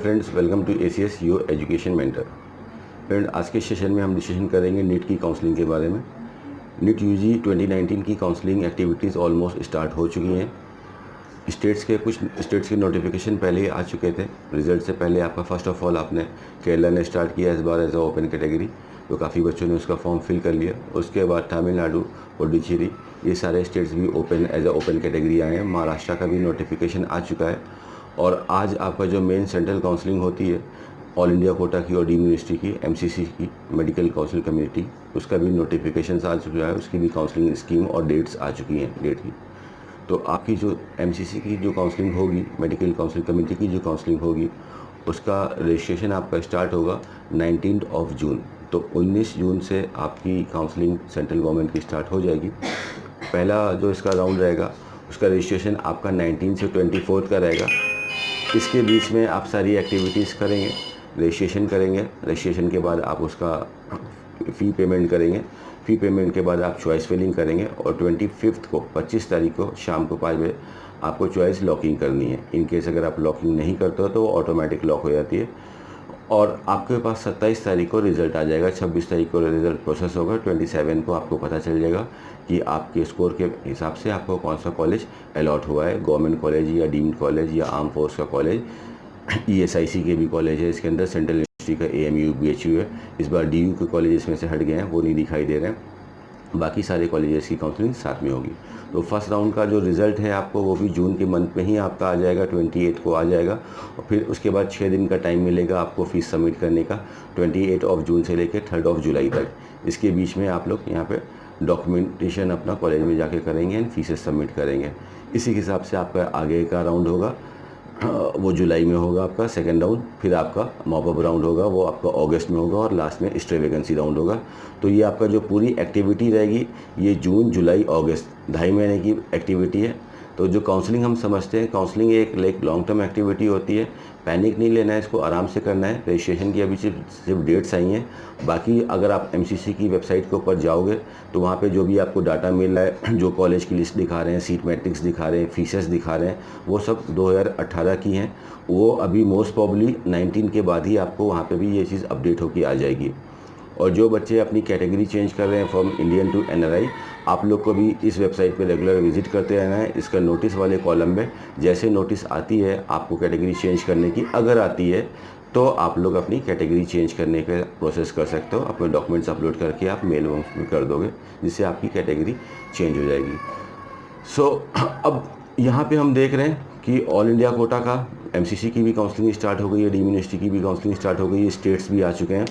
Friends, welcome to ACS your education mentor. Friend, आज के session में हम डिस्कशन करेंगे नीट की काउंसलिंग के बारे में। नीट यूजी 2019 की काउंसलिंग एक्टिविटीज़ ऑलमोस्ट स्टार्ट हो चुकी हैं। कुछ स्टेट्स के नोटिफिकेशन पहले ही आ चुके थे। रिजल्ट से पहले आपका फर्स्ट ऑफ ऑल आपने केरला ने स्टार्ट किया इस बार एज अ ओपन कैटेगरी, तो काफ़ी बच्चों ने उसका फॉर्म फिल कर लिया। उसके बाद तमिलनाडु, पुडुचेरी, ये सारे स्टेट्स भी open as a open category आए हैं। महाराष्ट्र का भी नोटिफिकेशन आ चुका है। और आज आपका जो मेन सेंट्रल काउंसलिंग होती है ऑल इंडिया कोटा की और डीम्ड यूनिवर्सिटी की, MCC की, मेडिकल काउंसिल कम्युनिटी, उसका भी नोटिफिकेशन आ चुका है। उसकी भी काउंसलिंग स्कीम और डेट्स आ चुकी हैं डेट की। तो आपकी जो MCC की जो काउंसलिंग होगी, मेडिकल काउंसिल कमेटी की जो काउंसलिंग होगी, उसका रजिस्ट्रेशन आपका स्टार्ट होगा 19 जून। तो 19 जून से आपकी काउंसलिंग सेंट्रल गवर्नमेंट की स्टार्ट हो जाएगी। पहला जो इसका राउंड रहेगा उसका रजिस्ट्रेशन आपका 19 से 24 का रहेगा। इसके बीच में आप सारी एक्टिविटीज़ करेंगे, रजिस्ट्रेशन करेंगे। रजिस्ट्रेशन के बाद आप उसका फ़ी पेमेंट करेंगे। फ़ी पेमेंट के बाद आप चॉइस फिलिंग करेंगे और 25 तारीख को शाम को 5 बजे आपको चॉइस लॉकिंग करनी है। इन केस अगर आप लॉकिंग नहीं करते हो तो वो ऑटोमेटिक लॉक हो जाती है। और आपके पास 27 तारीख को रिज़ल्ट आ जाएगा। 26 तारीख को रिज़ल्ट प्रोसेस होगा। 27 को आपको पता चल जाएगा कि आपके स्कोर के हिसाब से आपको कौन सा कॉलेज अलॉट हुआ है, गवर्नमेंट कॉलेज या डीम्ड कॉलेज या आर्म फोर्स का कॉलेज, ESIC के भी कॉलेज है इसके अंदर, सेंट्रल यूनिवर्सिटी का AMU BHU है। इस बार DU के कॉलेज इसमें से हट गए हैं, वो नहीं दिखाई दे रहे हैं। बाकी सारे कॉलेजेस की काउंसलिंग साथ में होगी। तो फर्स्ट राउंड का जो रिज़ल्ट है आपको वो भी जून के मंथ में ही आपका आ जाएगा, 28 को आ जाएगा। और फिर उसके बाद 6 दिन का टाइम मिलेगा आपको फ़ीस सबमिट करने का, 28 जून से लेकर 3 जुलाई तक। इसके बीच में आप लोग यहाँ पे डॉक्यूमेंटेशन अपना कॉलेज में जाके करेंगे एंड फीसेस सबमिट करेंगे। इसी हिसाब से आपका आगे का राउंड होगा, वो जुलाई में होगा आपका सेकेंड राउंड। फिर आपका मॉपअप राउंड होगा, वो आपका अगस्त में होगा। और लास्ट में एक्स्ट्रा राउंड होगा। तो ये आपका जो पूरी एक्टिविटी रहेगी ये जून, जुलाई, अगस्त 2.5 महीने की एक्टिविटी है। तो जो काउंसलिंग हम समझते हैं, काउंसलिंग एक लॉन्ग टर्म एक्टिविटी होती है। पैनिक नहीं लेना है, इसको आराम से करना है। रजिस्ट्रेशन की अभी सिर्फ डेट्स आई हैं। बाकी अगर आप MCC की वेबसाइट के ऊपर जाओगे तो वहाँ पे जो भी आपको डाटा मिल रहा है, जो कॉलेज की लिस्ट दिखा रहे हैं, सीट मैट्रिक्स दिखा रहे हैं, फीसेस दिखा रहे हैं, वो सब 2018 की हैं। वो अभी मोस्ट प्रॉब्ली 19 के बाद ही आपको वहाँ पे भी ये चीज़ अपडेट होकर आ जाएगी। और जो बच्चे अपनी कैटेगरी चेंज कर रहे हैं फ्रॉम इंडियन टू NRI, आप लोग को भी इस वेबसाइट पे रेगुलर विजिट करते रहना है। इसका नोटिस वाले कॉलम में जैसे नोटिस आती है आपको कैटेगरी चेंज करने की, अगर आती है तो आप लोग अपनी कैटेगरी चेंज करने का प्रोसेस कर सकते हो। अपने डॉक्यूमेंट्स अपलोड करके आप मेल में कर दोगे, जिससे आपकी कैटेगरी चेंज हो जाएगी। अब यहाँ पे हम देख रहे हैं कि ऑल इंडिया कोटा का MCC की भी काउंसलिंग स्टार्ट हो गई है, डीम्ड यूनिवर्सिटी की भी काउंसलिंग स्टार्ट हो गई है, स्टेट्स भी आ चुके हैं।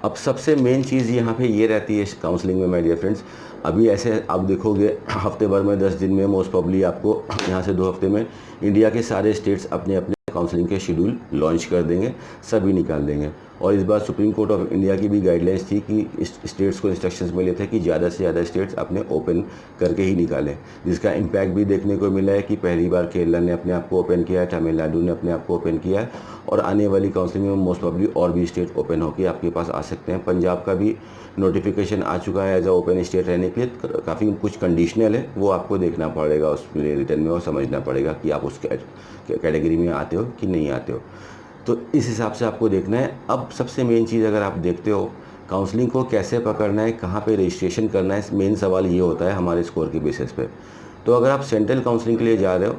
अब सबसे मेन चीज़ यहाँ पे ये रहती है काउंसलिंग में, माय डियर फ्रेंड्स, अभी ऐसे आप देखोगे हफ्ते भर में, 10 दिन में मोस्ट प्रॉब्ली आपको यहाँ से 2 हफ्ते में इंडिया के सारे स्टेट्स अपने अपने काउंसलिंग के शेड्यूल लॉन्च कर देंगे, सभी निकाल देंगे। और इस बार सुप्रीम कोर्ट ऑफ इंडिया की भी गाइडलाइंस थी कि स्टेट्स को इंस्ट्रक्शंस मिले थे कि ज़्यादा से ज़्यादा स्टेट्स अपने ओपन करके ही निकालें, जिसका इम्पैक्ट भी देखने को मिला है कि पहली बार केरला ने अपने आप को ओपन किया है, तमिलनाडु ने अपने आप को ओपन किया है। और आने वाली काउंसलिंग में मोस्ट प्रॉब्ली और भी स्टेट ओपन होकर आपके पास आ सकते हैं। पंजाब का भी नोटिफिकेशन आ चुका है एज अ ओपन स्टेट रहने के लिए। काफ़ी कुछ कंडीशनल है, वो आपको देखना पड़ेगा उस रिटर्न में और समझना पड़ेगा कि आप उस कैटेगरी में आते हो कि नहीं आते हो। तो इस हिसाब से आपको देखना है। अब सबसे मेन चीज़, अगर आप देखते हो काउंसलिंग को कैसे पकड़ना है, कहाँ पे रजिस्ट्रेशन करना है, मेन सवाल ये होता है हमारे स्कोर के बेसिस पे। तो अगर आप सेंट्रल काउंसलिंग के लिए जा रहे हो,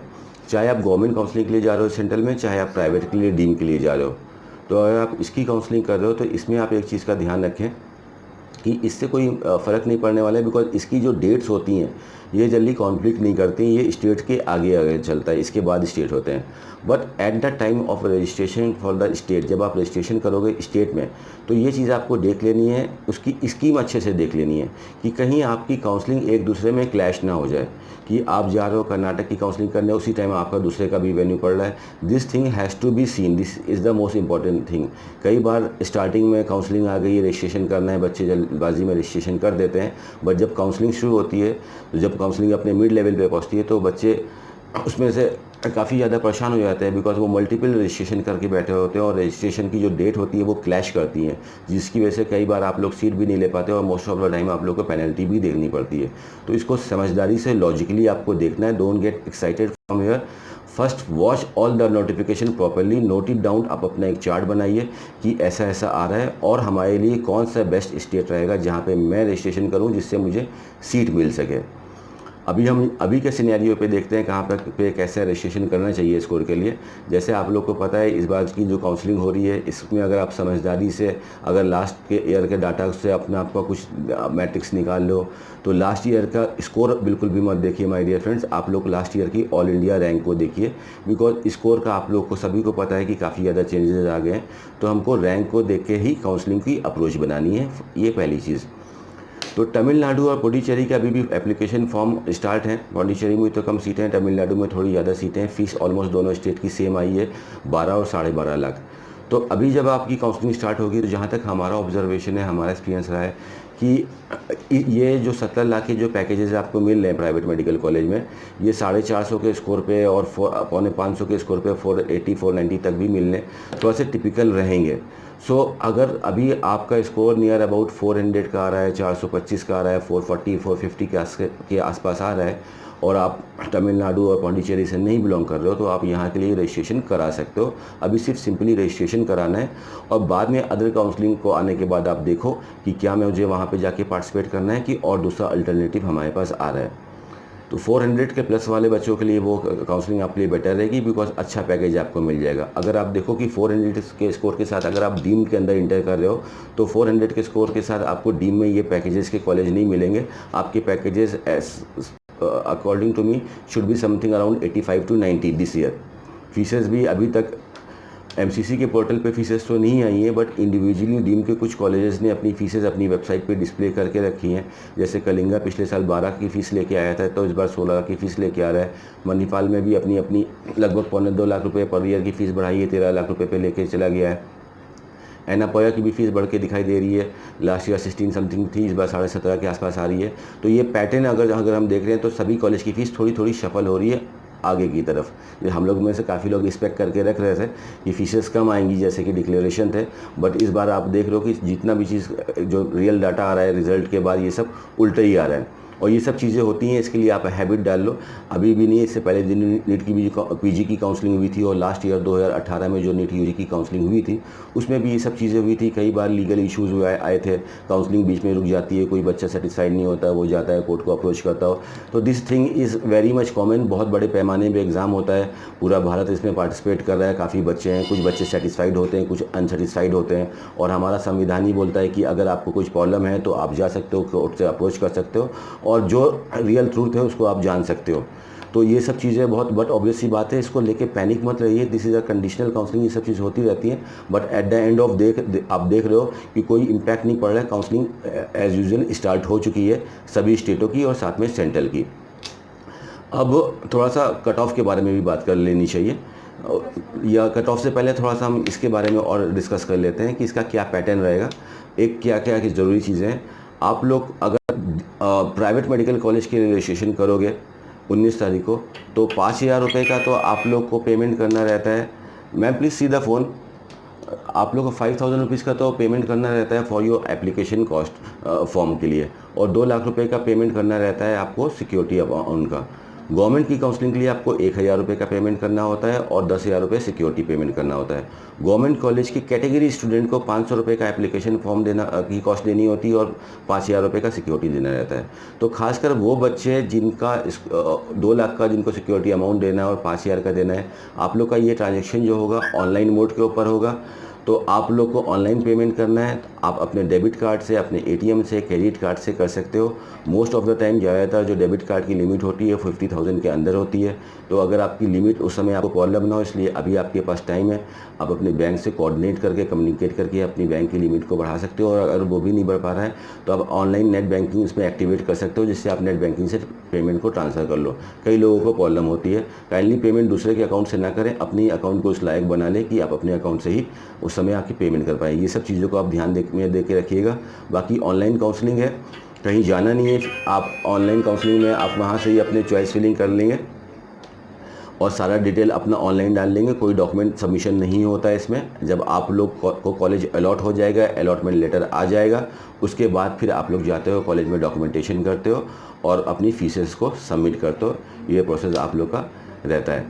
चाहे आप गवर्नमेंट काउंसलिंग के लिए जा रहे हो सेंट्रल में, चाहे आप प्राइवेट के लिए, डीम के लिए जा रहे हो, तो अगर आप इसकी काउंसलिंग कर रहे हो तो इसमें आप एक चीज़ का ध्यान रखें कि इससे कोई फ़र्क नहीं पड़ने वाला है। बिकॉज इसकी जो डेट्स होती हैं ये जल्दी कॉन्फ्लिक्ट नहीं करती, ये स्टेट के आगे आगे चलता है, इसके बाद स्टेट होते हैं। But at the time of registration for the state, जब आप रजिस्ट्रेशन करोगे स्टेट में, तो ये चीज़ आपको देख लेनी है, उसकी स्कीम अच्छे से देख लेनी है कि कहीं आपकी काउंसलिंग एक दूसरे में क्लैश ना हो जाए, कि आप जा रहे हो कर्नाटक की काउंसलिंग करने, उसी टाइम आपका दूसरे का भी वेन्यू पड़ रहा है। This thing has to be seen, this is the most important thing. कई बार स्टार्टिंग में काउंसलिंग आ गई, रजिस्ट्रेशन करना है, बच्चे जल्दबाजी में रजिस्ट्रेशन कर देते हैं। बट जब काउंसलिंग शुरू होती है, तो जब काउंसलिंग अपने मिड लेवल पे पहुंचती है, तो बच्चे उसमें से काफ़ी ज़्यादा परेशान हो जाते हैं, बिकॉज वो मल्टीपल रजिस्ट्रेशन करके बैठे होते हैं और रजिस्ट्रेशन की जो डेट होती है वो क्लैश करती हैं, जिसकी वजह से कई बार आप लोग सीट भी नहीं ले पाते और मोस्ट ऑफ द टाइम आप लोग को पेनल्टी भी देखनी पड़ती है। तो इसको समझदारी से, लॉजिकली आपको देखना है। Don't get excited from your first watch all the notification properly, note it down, आप अपना एक चार्ट बनाइए कि ऐसा ऐसा आ रहा है और हमारे लिए कौन सा बेस्ट स्टेट रहेगा जहाँ पे मैं रजिस्ट्रेशन करूँ जिससे मुझे सीट मिल सके। अभी के सिनेरियो पे देखते हैं कहाँ पे कैसे रजिस्ट्रेशन करना चाहिए स्कोर के लिए। जैसे आप लोग को पता है इस बार की जो काउंसलिंग हो रही है इसमें अगर आप समझदारी से अगर लास्ट के ईयर के डाटा से अपने आप का कुछ मैट्रिक्स निकाल लो तो लास्ट ईयर का स्कोर बिल्कुल भी मत देखिए माय डियर फ्रेंड्स, आप लोग लास्ट ईयर की ऑल इंडिया रैंक को देखिए, बिकॉज स्कोर का आप लोग को सभी को पता है कि काफ़ी ज़्यादा चेंजेस आ गए हैं। तो हमको रैंक को देख के ही काउंसलिंग की अप्रोच बनानी है, ये पहली चीज़। तो तमिलनाडु और पुडुचेरी का अभी भी एप्लीकेशन फॉर्म स्टार्ट है। पुडुचेरी में तो कम सीटें हैं, तमिलनाडु में थोड़ी ज़्यादा सीटें हैं। फीस ऑलमोस्ट दोनों स्टेट की सेम आई है, 12 और 12.5 लाख। तो अभी जब आपकी काउंसलिंग स्टार्ट होगी तो जहाँ तक हमारा ऑब्जर्वेशन है, हमारा एक्सपीरियंस रहा है कि ये जो 17 लाख के जो पैकेजेस आपको मिल रहे हैं प्राइवेट मेडिकल कॉलेज में, ये 450 के स्कोर पे और 550 के स्कोर पे 480 490 तक भी मिलने थोड़ा से टिपिकल रहेंगे। अगर अभी आपका स्कोर नियर अबाउट 400 का आ रहा है, 425 का आ रहा है, 440 450 के आसपास आ रहा है और आप तमिलनाडु और पौंडीचेरी से नहीं बिलोंग कर रहे हो तो आप यहाँ के लिए रजिस्ट्रेशन करा सकते हो। अभी सिर्फ सिंपली रजिस्ट्रेशन कराना है और बाद में अदर काउंसलिंग को आने के बाद आप देखो कि क्या मुझे वहाँ पे जाके पार्टिसिपेट करना है कि और दूसरा अल्टरनेटिव हमारे पास आ रहा है। तो 400 के प्लस वाले बच्चों के लिए वो काउंसलिंग आपके लिए बेटर रहेगी, बिकॉज अच्छा पैकेज आपको मिल जाएगा। अगर आप देखो कि 400 के स्कोर के साथ अगर आप डीम के अंदर इंटर कर रहे हो तो 400 के स्कोर के साथ आपको डीम में ये पैकेजेस के कॉलेज नहीं मिलेंगे। आपके packages according to me should be something around 85 to 90 this year. Fees भी अभी तक एमसीसी के पोर्टल पे फीसेस तो नहीं आई हैं, बट इंडिविजुअली डीम के कुछ कॉलेजेस ने अपनी फीसेस अपनी वेबसाइट पे डिस्प्ले करके रखी हैं। जैसे कलिंगा पिछले साल 12 की फ़ीस लेके आया था, तो इस बार 16 की फ़ीस लेके आ रहा है। मणिपाल में भी अपनी लगभग 2.25 लाख रुपये पर ईयर की फ़ीस बढ़ाई है, 13 लाख रुपये पे लेके चला गया है। एनापोया की भी फीस बढ़ के दिखाई दे रही है, लास्ट ईयर 16 समथिंग थी, इस बार 17.5 के आसपास आ रही है। तो ये पैटर्न अगर हम देख रहे हैं तो सभी कॉलेज की फ़ीस थोड़ी थोड़ी शफल हो रही है आगे की तरफ। हम लोग में से काफ़ी लोग एक्सपेक्ट करके रख रहे थे कि फीसेस कम आएंगी जैसे कि डिक्लेरेशन थे, बट इस बार आप देख रहे हो कि जितना भी चीज़ जो रियल डाटा आ रहा है रिजल्ट के बाद ये सब उल्टा ही आ रहा है। और ये सब चीज़ें होती हैं, इसके लिए आप हैबिट डाल लो। अभी भी नहीं, इससे पहले दिन नीट की भी पीजी की काउंसलिंग हुई थी और लास्ट ईयर 2018 में जो नीट यूजी की काउंसलिंग हुई थी उसमें भी ये सब चीज़ें हुई थी। कई बार लीगल इश्यूज़ आए थे, काउंसलिंग बीच में रुक जाती है, कोई बच्चा सेटिस्फाइड नहीं होता, वो जाता है कोर्ट को अप्रोच करता हो। तो this thing is very much common. बहुत बड़े पैमाने पर एग्ज़ाम होता है, पूरा भारत इसमें पार्टिसिपेट कर रहा है, काफ़ी बच्चे हैं, कुछ बच्चे सेटिस्फाइड होते हैं, कुछ अनसेटिस्फाइड होते हैं। और हमारा संविधान ही बोलता है कि अगर आपको कुछ प्रॉब्लम है तो आप जा सकते हो, कोर्ट से अप्रोच कर सकते हो और जो रियल ट्रूथ है उसको आप जान सकते हो। तो ये सब चीज़ें बहुत बट ऑब्वियस सी बात है, इसको लेके पैनिक मत रहिए। This is a conditional counselling, ये सब चीज़ होती रहती है, but at the end of आप देख रहे हो कि कोई इम्पैक्ट नहीं पड़ रहा है। काउंसलिंग एज यूजुअल स्टार्ट हो चुकी है सभी स्टेटों की और साथ में सेंट्रल की। अब थोड़ा सा कट ऑफ के बारे में भी बात कर लेनी चाहिए, या कट ऑफ से पहले थोड़ा सा हम इसके बारे में और डिस्कस कर लेते हैं कि इसका क्या पैटर्न रहेगा, एक क्या क्या की ज़रूरी चीज़ें हैं। आप लोग अगर प्राइवेट मेडिकल कॉलेज के लिए रजिस्ट्रेशन करोगे 19 तारीख को तो 5,000 रुपये का तो आप लोग को पेमेंट करना रहता है। Ma'am please see the phone. आप लोग को 5,000 रुपीज़ का तो पेमेंट करना रहता है for your application cost form के लिए, और 2 लाख रुपये का पेमेंट करना रहता है आपको सिक्योरिटी अमाउंट का। गवर्नमेंट की काउंसलिंग के लिए आपको 1,000 रुपये का पेमेंट करना होता है और 10,000 रुपये सिक्योरिटी पेमेंट करना होता है। गवर्नमेंट कॉलेज की कैटेगरी स्टूडेंट को 500 रुपये का एप्लीकेशन फॉर्म देना की कॉस्ट देनी होती है और 5,000 रुपये का सिक्योरिटी देना रहता है। तो खासकर वो बच्चे जिनका 2 लाख का जिनको सिक्योरिटी अमाउंट देना है और 5,000 का देना है, आप लोग का ये ट्रांजेक्शन जो होगा ऑनलाइन मोड के ऊपर होगा। तो आप लोग को ऑनलाइन पेमेंट करना है, आप अपने डेबिट कार्ड से, अपने एटीएम से, क्रेडिट कार्ड से कर सकते हो। मोस्ट ऑफ द टाइम ज़्यादातर जो डेबिट कार्ड की लिमिट होती है 50,000 के अंदर होती है। तो अगर आपकी लिमिट उस समय आपको प्रॉब्लम ना हो, इसलिए अभी आपके पास टाइम है, आप अपने बैंक से कोऑर्डिनेट करके कम्युनिकेट करके अपनी बैंक की लिमिट को बढ़ा सकते हो। और अगर वो भी नहीं बढ़ पा रहा है तो आप ऑनलाइन नेट बैंकिंग इसमें एक्टिवेट कर सकते हो, जिससे आप नेट बैंकिंग से पेमेंट को ट्रांसफ़र कर लो। कई लोगों को प्रॉब्लम होती है, काइंडली पेमेंट दूसरे के अकाउंट से ना करें, अपनी अकाउंट को उस लायक बना लें कि आप अपने अकाउंट से ही उस समय आपकी पेमेंट कर पाएँ। ये सब चीज़ों को आप ध्यान दे के रखिएगा। बाकी ऑनलाइन काउंसलिंग है, कहीं जाना नहीं है, आप ऑनलाइन काउंसलिंग में आप वहाँ से ही अपने चॉइस फिलिंग कर लेंगे और सारा डिटेल अपना ऑनलाइन डाल लेंगे। कोई डॉक्यूमेंट सबमिशन नहीं होता है इसमें। जब आप लोग को कॉलेज अलॉट हो जाएगा, अलॉटमेंट लेटर आ जाएगा, उसके बाद फिर आप लोग जाते हो कॉलेज में डॉक्यूमेंटेशन करते हो और अपनी फीसेस को सबमिट करते हो। ये प्रोसेस आप लोग का रहता है।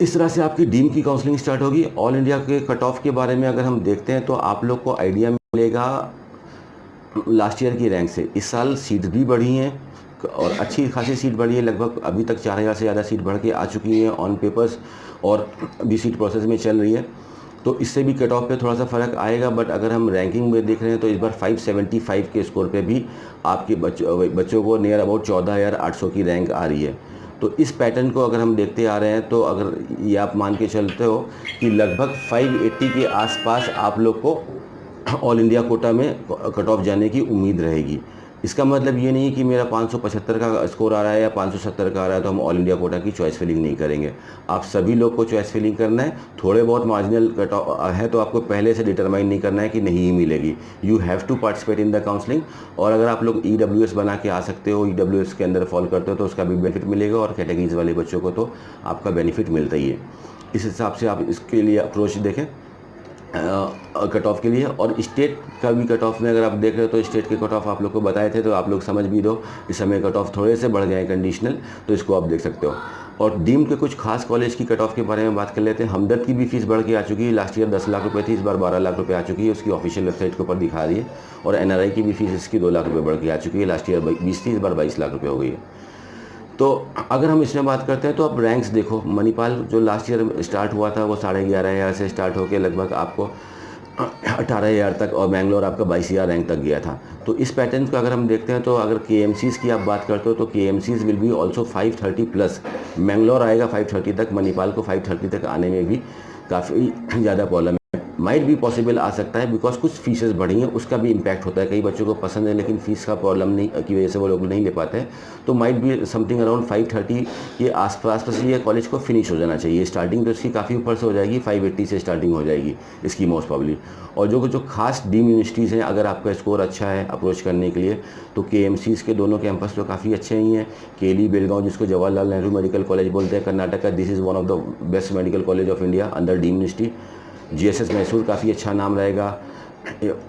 इस तरह से आपकी डीम की काउंसलिंग स्टार्ट होगी। ऑल इंडिया के कट ऑफ के बारे में अगर हम देखते हैं तो आप लोग को आइडिया मिलेगा लास्ट ईयर की रैंक से। इस साल सीट भी बढ़ी हैं और अच्छी खासी सीट बढ़ी है, लगभग अभी तक 4000 से ज़्यादा सीट बढ़ के आ चुकी है ऑन पेपर्स, और अभी सीट प्रोसेस में चल रही है। तो इससे भी कट ऑफ पे थोड़ा सा फ़र्क आएगा, बट अगर हम रैंकिंग में देख रहे हैं तो इस बार 575 के स्कोर पे भी आपके बच्चों को नियर अबाउट 14,800 की रैंक आ रही है। तो इस पैटर्न को अगर हम देखते आ रहे हैं तो अगर ये आप मान के चलते हो कि लगभग 580 के आसपास आप लोग को ऑल इंडिया कोटा में कट ऑफ जाने की उम्मीद रहेगी। इसका मतलब ये नहीं कि मेरा 575 का स्कोर आ रहा है या 570 का आ रहा है तो हम ऑल इंडिया कोटा की चॉइस फिलिंग नहीं करेंगे। आप सभी लोग को चॉइस फिलिंग करना है। थोड़े बहुत मार्जिनल कट ऑफ है तो आपको पहले से डिटरमाइन नहीं करना है कि नहीं ही मिलेगी। You have to participate in the counselling. और अगर आप लोग EWS बना के आ सकते हो, EWS के अंदर फॉल करते हो तो उसका भी बेनिफिट मिलेगा, और कैटेगरीज वाले बच्चों को तो आपका बेनिफिट मिलता ही है। इस हिसाब से आप इसके लिए अप्रोच देखें कट ऑफ के लिए। और स्टेट का भी कट ऑफ में अगर आप देख रहे हो तो स्टेट के कट ऑफ आप लोग को बताए थे तो आप लोग समझ भी दो। इस समय कट ऑफ थोड़े से बढ़ गए हैं कंडीशनल, तो इसको आप देख सकते हो। और डीम के कुछ खास कॉलेज की कट ऑफ के बारे में बात कर लेते हैं। हमदर्द की भी फीस बढ़ के आ चुकी है। लास्ट ईयर 10 लाख रुपए थी, इस बार 12 लाख रुपए आ चुकी है, उसकी ऑफिशियल वेबसाइट के ऊपर दिखा रही है। और NRI की भी फीस इसकी 2 लाख रुपये बढ़ के आ चुकी है। लास्ट ईयर 20 थी, इस बार 22 लाख रुपये हो गई है। तो अगर हम इसमें बात करते हैं तो आप रैंक्स देखो। मणिपाल जो लास्ट ईयर स्टार्ट हुआ था वो 11,500 से स्टार्ट होकर लगभग आपको 18,000 तक, और बैंगलोर आपका 22,000 रैंक तक गया था। तो इस पैटर्न को अगर हम देखते हैं तो अगर KMCs की आप बात करते हो तो KMCs will be also 530 plus. Mangalore आएगा 530 तक, मणिपाल को 530 तक आने में भी काफ़ी ज़्यादा प्रॉब्लम है। माइट भी पॉसिबल आ सकता है बिकॉज कुछ फीसेस बढ़ी हैं, उसका भी इम्पैक्ट होता है। कई बच्चों को पसंद है लेकिन फीस का प्रॉब्लम नहीं की वजह से वो लोग नहीं ले पाते हैं। तो माइट भी समथिंग अराउंड 530 के आसपास ये कॉलेज को फिनिश हो जाना चाहिए। स्टार्टिंग तो इसकी काफ़ी ऊपर से हो जाएगी, 580 से स्टार्टिंग हो जाएगी इसकी मोस्ट प्रॉब्ली। और जो खास डीम यूनिवर्सिटीज़ हैं, अगर आपका स्कोर अच्छा है अप्रोच करने के लिए तो KMCs के दोनों कैंपस तो काफ़ी अच्छे ही हैं। केली बेलगांव, जिसको जवाहरलाल नेहरू मेडिकल कॉलेज बोलते हैं कर्नाटक का, this is one of the best medical college of India under deemed university. GSS Mysore काफ़ी अच्छा नाम रहेगा।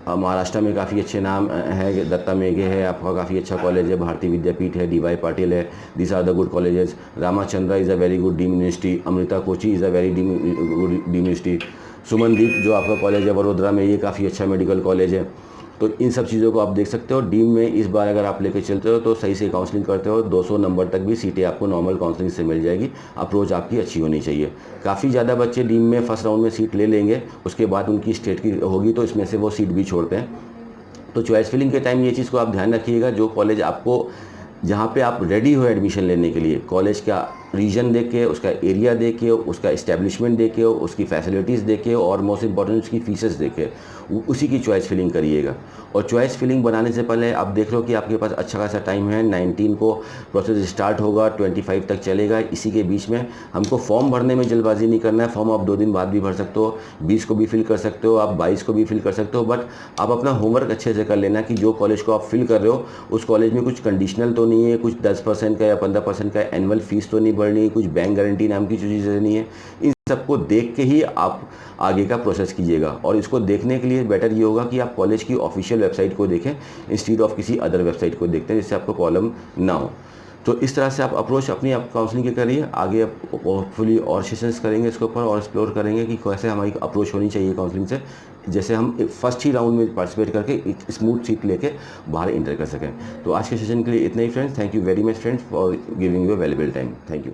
महाराष्ट्र में काफ़ी अच्छे नाम है, दत्ता मेघे है आपका, काफ़ी अच्छा कॉलेज है। भारतीय विद्यापीठ है, DY पाटिल है। This are the good colleges. Ramachandra is a very good deem university. Amrita Kochi is a very good deem university. Sumandeep जो आपका कॉलेज है वडोदरा में, ये काफ़ी अच्छा मेडिकल कॉलेज है। तो इन सब चीज़ों को आप देख सकते हो। डीम में इस बार अगर आप लेके चलते हो तो सही से काउंसलिंग करते हो 200 नंबर तक भी सीटें आपको नॉर्मल काउंसलिंग से मिल जाएगी। अप्रोच आपकी अच्छी होनी चाहिए। काफ़ी ज़्यादा बच्चे डीम में फर्स्ट राउंड में सीट ले लेंगे, उसके बाद उनकी स्टेट की होगी तो इसमें से वो सीट भी छोड़ते हैं। तो चॉइस फिलिंग के टाइम ये चीज़ को आप ध्यान रखिएगा, जो कॉलेज आपको जहाँ पे आप रेडी हो एडमिशन लेने के लिए, कॉलेज का रीजन देख के, उसका एरिया देख के, उसका इस्टेब्लिशमेंट देख के, उसकी फैसिलिटीज़ देख के, और मोस्ट इंपॉर्टेंट उसकी फीसेस देख के उसी की चॉइस फिलिंग करिएगा। और चॉइस फिलिंग बनाने से पहले आप देख लो कि आपके पास अच्छा खासा टाइम है। 19 को प्रोसेस स्टार्ट होगा, 25 तक चलेगा। इसी के बीच में हमको फॉर्म भरने में जल्दबाजी नहीं करना है। फॉर्म आप 2 दिन बाद भी भर सकते हो, 20 को भी फिल कर सकते हो, आप 22 को भी फिल कर सकते हो। बट आप अपना होमवर्क अच्छे से कर लेना कि जो कॉलेज को आप फिल कर रहे हो उस कॉलेज में कुछ कंडीशनल तो नहीं है, कुछ 10% का या 15% का एनुअल फीस तो नहीं बढ़नी है, कुछ बैंक गारंटी नाम की चीज़ें नहीं है। इन सबको देख के ही आप आगे का प्रोसेस कीजिएगा। और इसको देखने के लिए बेटर ये होगा कि आप कॉलेज की ऑफिशियल वेबसाइट को देखें इंस्टीड ऑफ किसी अदर वेबसाइट को देखते हैं, जिससे आपको प्रॉब्लम ना हो। तो इस तरह से आप अप्रोच अपनी आप काउंसलिंग के करिए। आगे आप होपफुली और सेशंस करेंगे इसके ऊपर और एक्सप्लोर करेंगे कि कैसे हमारी अप्रोच होनी चाहिए काउंसलिंग से, जैसे हम फर्स्ट ही राउंड में पार्टिसिपेट करके एक स्मूथ सीट लेके बाहर इंटर कर सकें। तो आज के सेशन के लिए इतना ही friends. Thank you very much friends for giving you valuable time. Thank you.